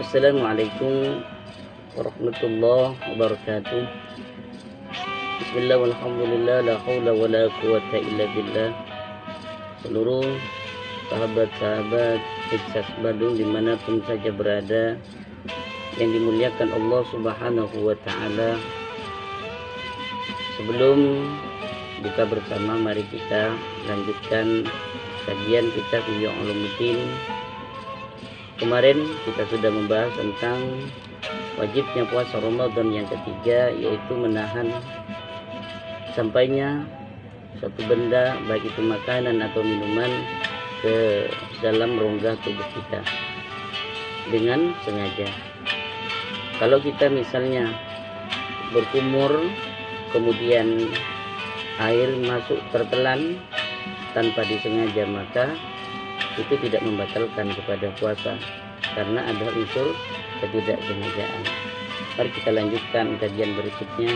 Assalamualaikum warahmatullahi wabarakatuh. Bismillah walhamdulillah la haula wala quwata illa billah. Seluruh sahabat-sahabat Ikhlas Badung dimanapun saja berada, yang dimuliakan Allah Subhanahu wa ta'ala, sebelum buka bersama, mari kita lanjutkan kajian kitab Ihya Ulumuddin. Kemarin kita sudah membahas tentang wajibnya puasa Ramadan yang ketiga, yaitu menahan sampainya suatu benda, baik itu makanan atau minuman, ke dalam rongga tubuh kita dengan sengaja. Kalau kita misalnya berkumur, kemudian air masuk tertelan tanpa disengaja, maka itu tidak membatalkan kepada puasa karena ada unsur ketidaksengajaan. Mari kita lanjutkan kajian berikutnya.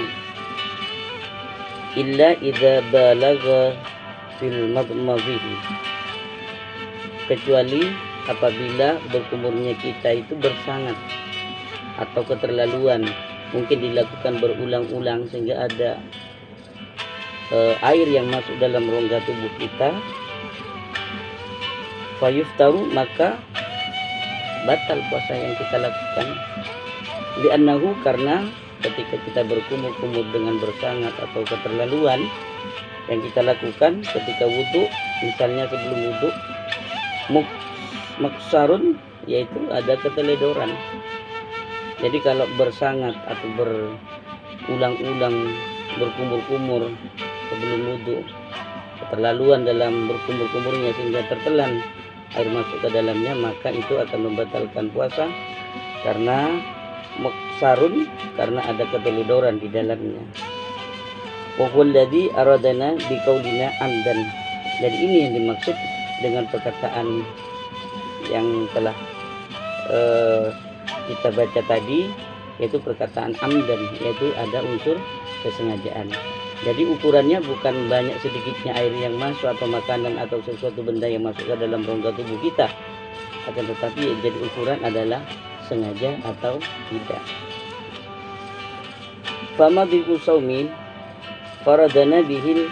Illa idza balagha fil madmadhihi, kecuali apabila berkumurnya kita itu bersangat atau keterlaluan, mungkin dilakukan berulang-ulang sehingga ada air yang masuk dalam rongga tubuh kita, fayuftaru, maka batal puasa yang kita lakukan. Li'annahu, karena ketika kita berkumur-kumur dengan bersangat atau keterlaluan, yang kita lakukan ketika wudhu, misalnya sebelum wudhu, maksarun, yaitu ada keteledoran. Jadi kalau bersangat atau berulang-ulang berkumur-kumur sebelum wudhu, keterlaluan dalam berkumur-kumurnya sehingga tertelan air masuk ke dalamnya, maka itu akan membatalkan puasa karena maksarun, karena ada keteledoran di dalamnya. Wa huwa alladhi aradana biqaulina amdan. Jadi ini yang dimaksud dengan perkataan yang telah kita baca tadi, yaitu perkataan amdan, yaitu ada unsur kesengajaan. Jadi ukurannya bukan banyak sedikitnya air yang masuk atau makanan atau sesuatu benda yang masuk ke dalam rongga tubuh kita, akan tetapi jadi ukuran adalah sengaja atau tidak. Fama bil usaumi faradana bihil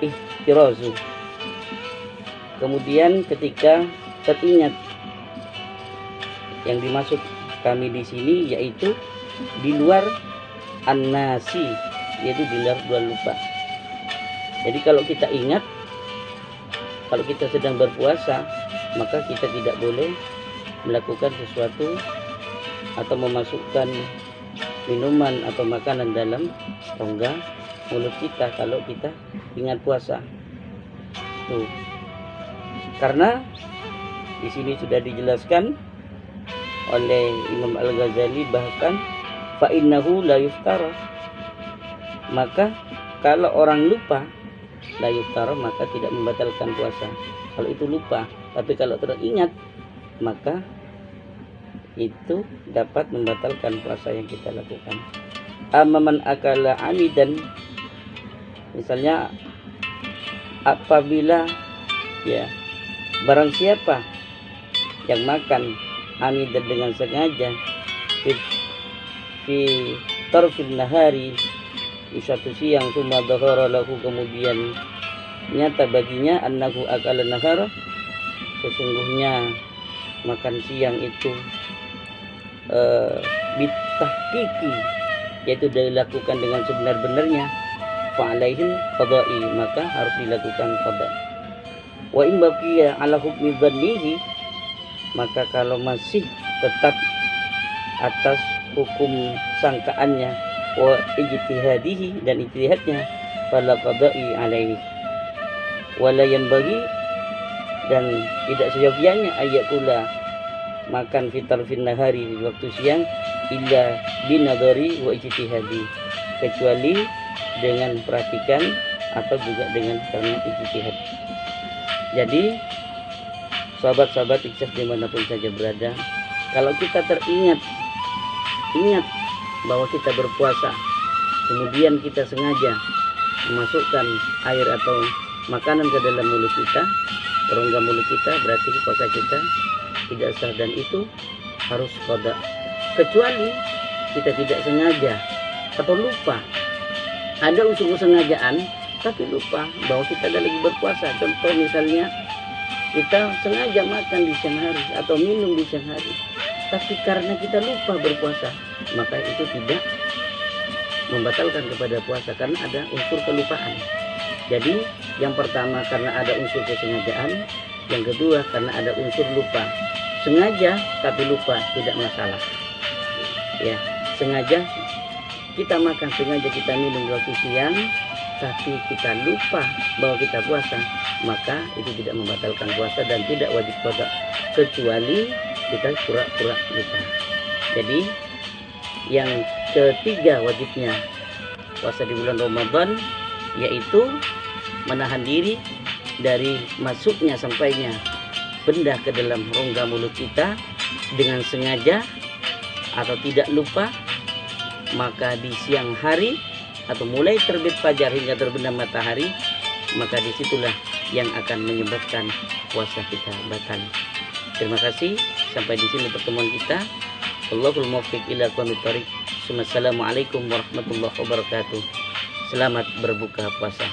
ihtirazu. Kemudian ketika teringat, yang dimaksud kami di sini yaitu di luar an-nasi, yaitu di luar lupa. Jadi kalau kita ingat, kalau kita sedang berpuasa, maka kita tidak boleh melakukan sesuatu atau memasukkan minuman atau makanan dalam rongga mulut kita kalau kita ingat puasa. Tuh. Karena di sini sudah dijelaskan oleh Imam Al-Ghazali, bahkan fa innahu la yuftara, maka kalau orang lupa, la yuftara, maka tidak membatalkan puasa kalau itu lupa. Tapi kalau teringat, maka itu dapat membatalkan puasa yang kita lakukan. Amman akala amidan, misalnya apabila barang siapa yang makan amidan dengan sengaja fi tarfil nahari, di suatu siang, summa dhahara lahu, kemudian nyata baginya annahu akala nahara, sesungguhnya makan siang itu bitahqiqi, yaitu dilakukan dengan sebenar-benarnya, fa'alaihil qada'i, maka harus dilakukan qada. Wa in baqiya ala hukmi dhannihi, maka kalau masih tetap atas hukum sangkaannya, wa ijtihadihi, dan ijtihadnya, fala qada'i alaihi, wala yanbaghi, dan tidak seyogianya ayakula, makan fitar fin nahari, di waktu siang, illa binadari wa ijtihadi, kecuali dengan perhatikan atau juga dengan karena ijtihad. Jadi sahabat-sahabat Ikhlas dimanapun saja berada, kalau kita ingat bahwa kita berpuasa, kemudian kita sengaja memasukkan air atau makanan ke dalam mulut kita, rongga mulut kita, berarti puasa kita tidak sah, dan itu harus qada. Kecuali kita tidak sengaja atau lupa, ada unsur kesengajaan tapi lupa bahwa kita lagi berpuasa. Contoh misalnya kita sengaja makan di siang hari atau minum di siang hari, tapi karena kita lupa berpuasa, maka itu tidak membatalkan kepada puasa karena ada unsur kelupaan. Jadi yang pertama karena ada unsur kesengajaan, yang kedua karena ada unsur lupa. Sengaja tapi lupa tidak masalah. Ya, sengaja kita makan, sengaja kita minum di waktu siang, tapi kita lupa bahwa kita puasa, maka itu tidak membatalkan puasa dan tidak wajib qada, kecuali kita pura-pura lupa. Jadi yang ketiga wajibnya puasa di bulan Ramadan yaitu menahan diri dari masuknya sampainya benda ke dalam rongga mulut kita dengan sengaja atau tidak lupa. Maka di siang hari atau mulai terbit fajar hingga terbenam matahari, maka disitulah yang akan menyebabkan puasa kita batal. Terima kasih, sampai di sini pertemuan kita. Wallahul muwaffiq ila aqwamit thoriq. Assalamualaikum warahmatullahi wabarakatuh. Selamat berbuka puasa.